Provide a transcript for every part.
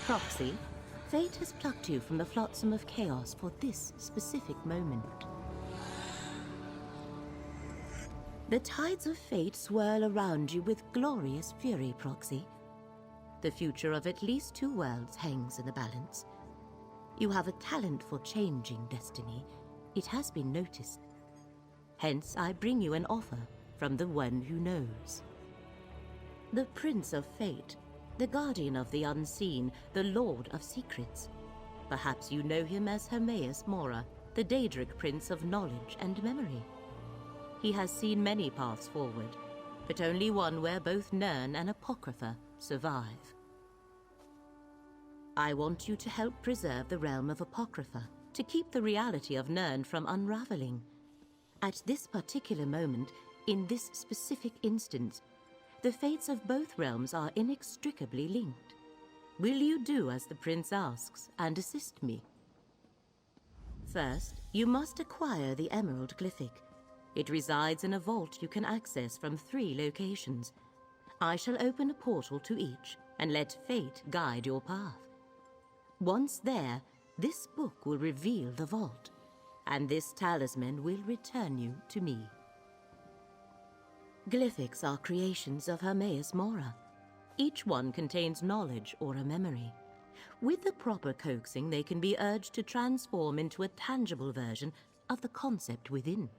Proxy, fate has plucked you from the flotsam of chaos for this specific moment. The tides of fate swirl around you with glorious fury, Proxy. The future of at least 2 worlds hangs in the balance. You have a talent for changing destiny. It has been noticed. Hence, I bring you an offer from the one who knows. The Prince of Fate, the Guardian of the Unseen, the Lord of Secrets. Perhaps you know him as Hermaeus Mora, the Daedric Prince of Knowledge and Memory. He has seen many paths forward, but only one where both Nirn and Apocrypha survive. I want you to help preserve the realm of Apocrypha, to keep the reality of Nirn from unraveling. At this particular moment, in this specific instance, the fates of both realms are inextricably linked. Will you do as the Prince asks and assist me? First, you must acquire the Emerald Glyphic. It resides in a vault you can access from 3 locations. I shall open a portal to each and let fate guide your path. Once there, this book will reveal the vault, and this talisman will return you to me. Glyphics are creations of Hermaeus Mora. Each one contains knowledge or a memory. With the proper coaxing, they can be urged to transform into a tangible version of the concept within.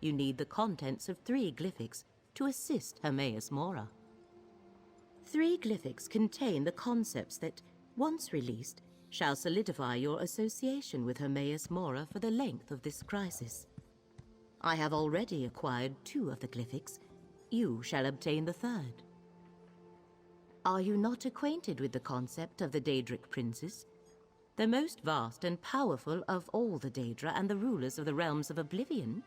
You need the contents of 3 glyphics to assist Hermaeus Mora. 3 glyphics contain the concepts that, once released, shall solidify your association with Hermaeus Mora for the length of this crisis. I have already acquired 2 of the glyphics. You shall obtain the 3rd. Are you not acquainted with the concept of the Daedric Princes? The most vast and powerful of all the Daedra and the rulers of the realms of Oblivion?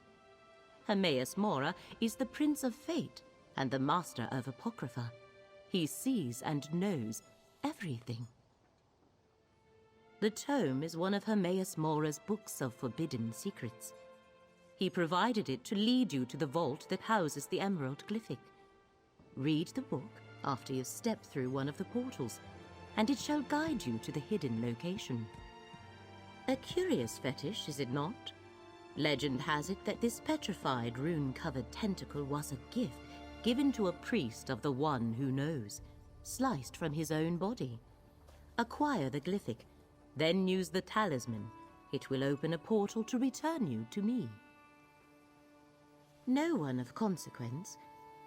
Hermaeus Mora is the Prince of Fate and the Master of Apocrypha. He sees and knows everything. The tome is one of Hermaeus Mora's books of forbidden secrets. He provided it to lead you to the vault that houses the Emerald Glyphic. Read the book after you step through one of the portals, and it shall guide you to the hidden location. A curious fetish, is it not? Legend has it that this petrified, rune-covered tentacle was a gift given to a priest of the One Who Knows, sliced from his own body. Acquire the Glyphic, then use the talisman. It will open a portal to return you to me. No one of consequence,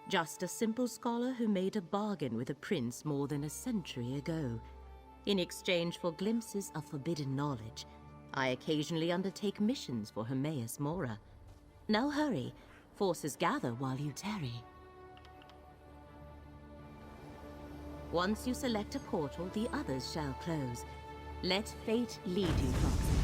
just a simple scholar who made a bargain with a prince more than a century ago. In exchange for glimpses of forbidden knowledge, I occasionally undertake missions for Hermaeus Mora. Now hurry, forces gather while you tarry. Once you select a portal, the others shall close. Let fate lead you, Proxy.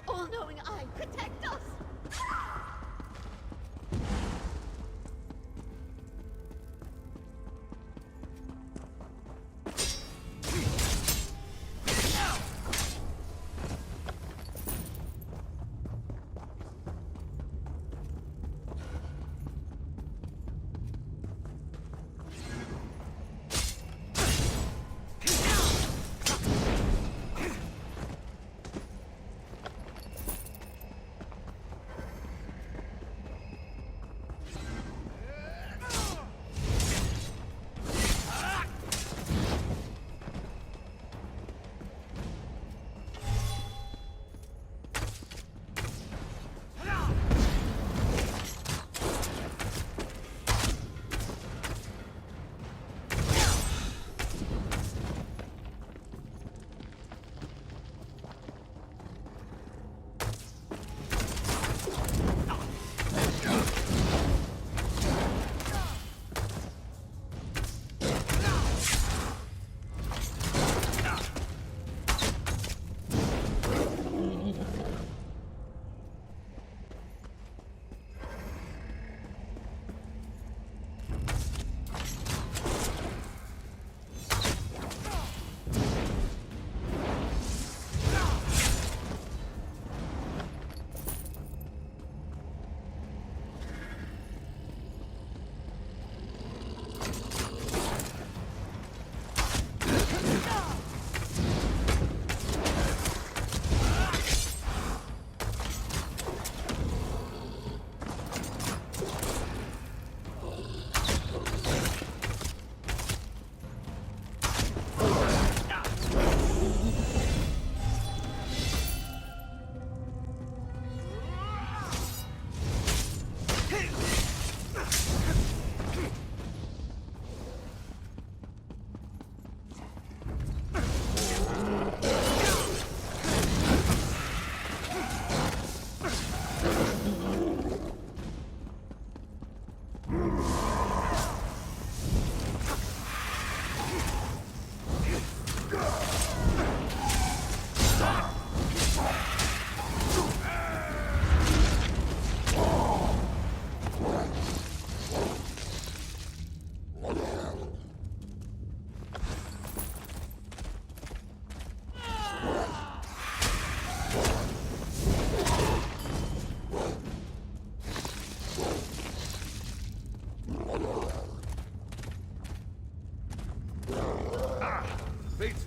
all-knowing eye, protect us!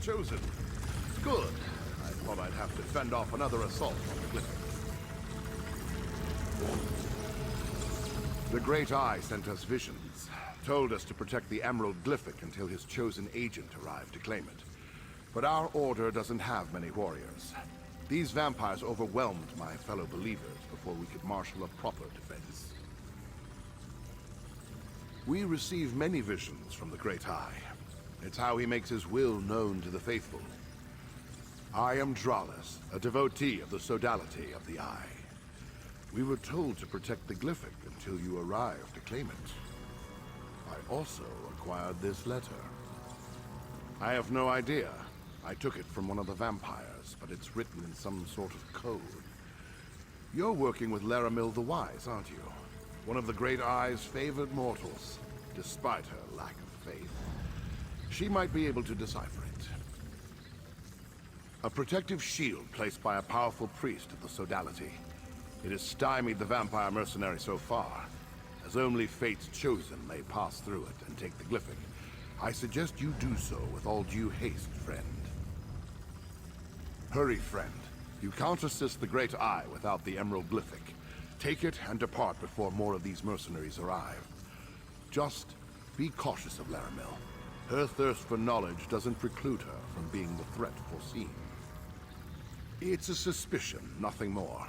Chosen. Good. I thought I'd have to fend off another assault on the Glyphic. The Great Eye sent us visions, told us to protect the Emerald Glyphic until his chosen agent arrived to claim it. But our order doesn't have many warriors. These vampires overwhelmed my fellow believers before we could marshal a proper defense. We receive many visions from the Great Eye. It's how he makes his will known to the faithful. I am Dralis, a devotee of the sodality of the Eye. We were told to protect the Glyphic until you arrived to claim it. I also acquired this letter. I have no idea. I took it from one of the vampires, but it's written in some sort of code. You're working with Laremil the Wise, aren't you? One of the Great Eye's favored mortals, despite her lack of faith. She might be able to decipher it. A protective shield placed by a powerful priest of the sodality. It has stymied the vampire mercenary so far, as only Fate's chosen may pass through it and take the Glyphic. I suggest you do so with all due haste, friend. Hurry, friend. You can't assist the Great Eye without the Emerald Glyphic. Take it and depart before more of these mercenaries arrive. Just be cautious of Laremil. Her thirst for knowledge doesn't preclude her from being the threat foreseen. It's a suspicion, nothing more.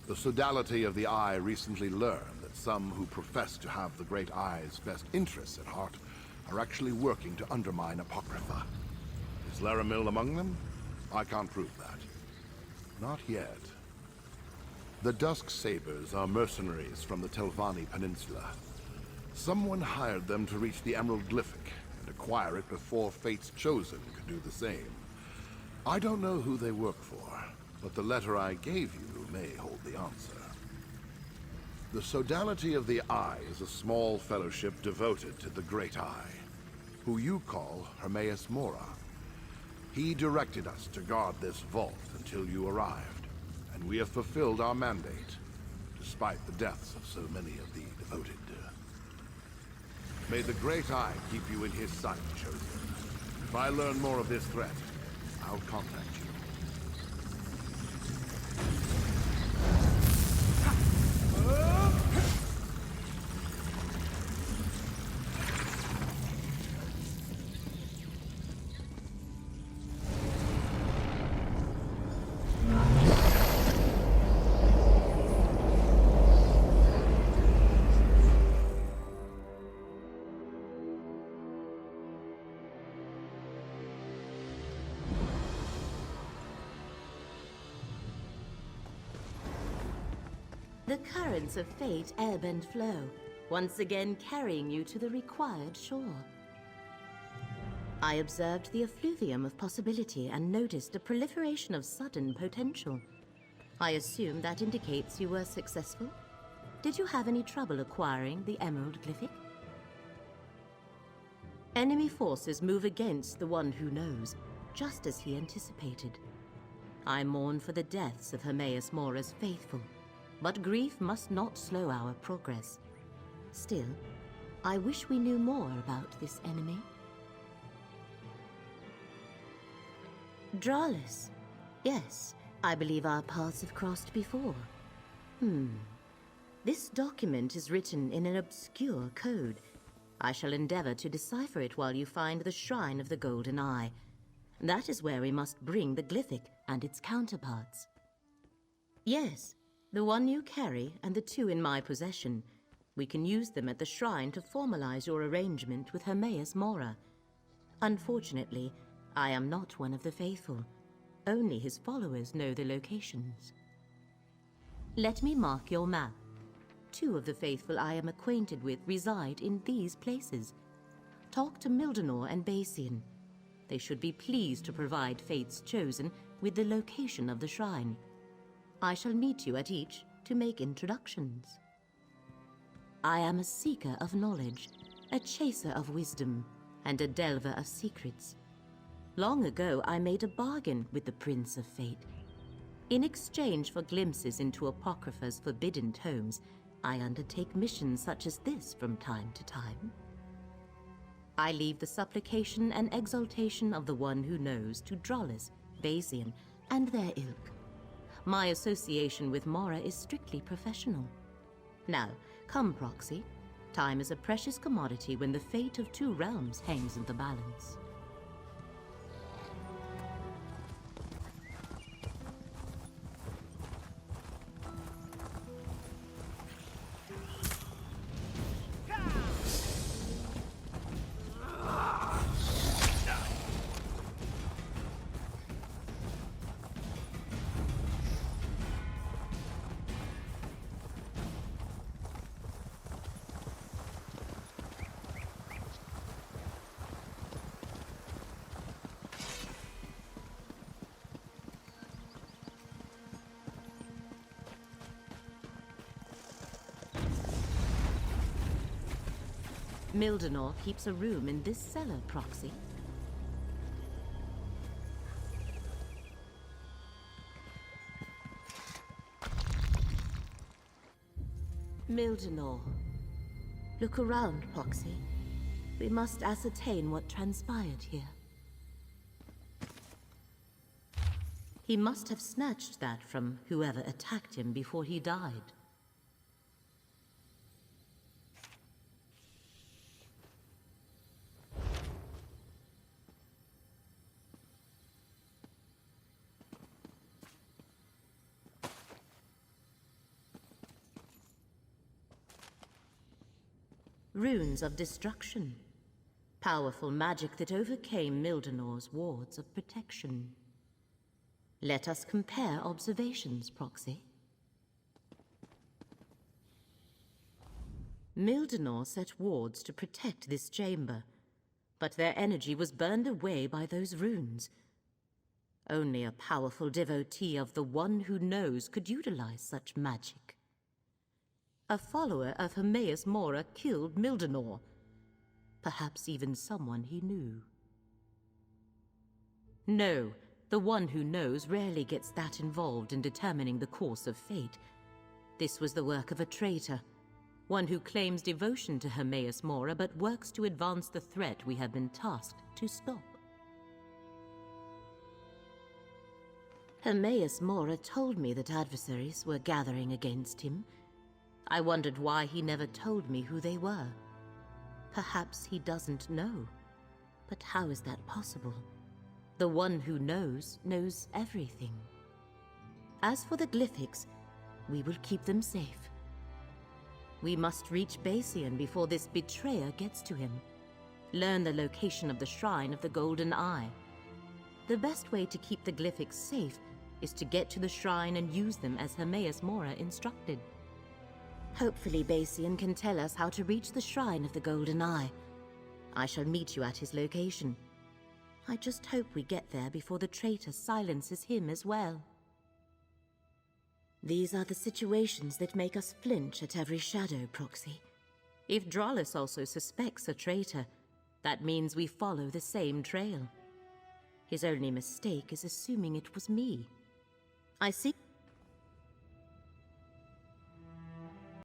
The sodality of the Eye recently learned that some who profess to have the Great Eye's best interests at heart are actually working to undermine Apocrypha. Is Laremil among them? I can't prove that. Not yet. The Dusk Sabers are mercenaries from the Telvanni Peninsula. Someone hired them to reach the Emerald Glyphic and acquire it before Fate's Chosen could do the same. I don't know who they work for, but the letter I gave you may hold the answer. The Sodality of the Eye is a small fellowship devoted to the Great Eye, who you call Hermaeus Mora. He directed us to guard this vault until you arrived, and we have fulfilled our mandate, despite the deaths of so many of the devoted. May the Great Eye keep you in his sight, Chosen. If I learn more of this threat, I'll contact you. The currents of fate ebb and flow, once again carrying you to the required shore. I observed the effluvium of possibility and noticed a proliferation of sudden potential. I assume that indicates you were successful? Did you have any trouble acquiring the Emerald Glyphic? Enemy forces move against the one who knows, just as he anticipated. I mourn for the deaths of Hermaeus Mora's faithful, but grief must not slow our progress. Still, I wish we knew more about this enemy. Dralis. Yes, I believe our paths have crossed before. This document is written in an obscure code. I shall endeavor to decipher it while you find the Shrine of the Golden Eye. That is where we must bring the Glyphic and its counterparts. Yes, the one you carry and the two in my possession. We can use them at the shrine to formalize your arrangement with Hermaeus Mora. Unfortunately, I am not one of the faithful. Only his followers know the locations. Let me mark your map. Two of the faithful I am acquainted with reside in these places. Talk to Mildenor and Basian. They should be pleased to provide Fate's Chosen with the location of the shrine. I shall meet you at each to make introductions. I am a seeker of knowledge, a chaser of wisdom, and a delver of secrets. Long ago, I made a bargain with the Prince of Fate. In exchange for glimpses into Apocrypha's forbidden tomes, I undertake missions such as this from time to time. I leave the supplication and exaltation of the one who knows to Dralis, Basian, and their ilk. My association with Mora is strictly professional. Now, come, Proxy. Time is a precious commodity when the fate of two realms hangs in the balance. Mildenor keeps a room in this cellar, Proxy. Mildenor. Look around, Proxy. We must ascertain what transpired here. He must have snatched that from whoever attacked him before he died. Runes of destruction. Powerful magic that overcame Mildenor's wards of protection. Let us compare observations, Proxy. Mildenor set wards to protect this chamber, but their energy was burned away by those runes. Only a powerful devotee of the One Who Knows could utilize such magic. A follower of Hermaeus Mora killed Mildenor. Perhaps even someone he knew. No, the One Who Knows rarely gets that involved in determining the course of fate. This was the work of a traitor, one who claims devotion to Hermaeus Mora but works to advance the threat we have been tasked to stop. Hermaeus Mora told me that adversaries were gathering against him. I wondered why he never told me who they were. Perhaps he doesn't know. But how is that possible? The One Who Knows knows everything. As for the Glyphics, we will keep them safe. We must reach Basian before this betrayer gets to him. Learn the location of the Shrine of the Golden Eye. The best way to keep the Glyphics safe is to get to the shrine and use them as Hermaeus Mora instructed. Hopefully Basian can tell us how to reach the Shrine of the Golden Eye. I shall meet you at his location. I just hope we get there before the traitor silences him as well. These are the situations that make us flinch at every shadow, Proxy. If Drollis also suspects a traitor, that means we follow the same trail. His only mistake is assuming it was me. I see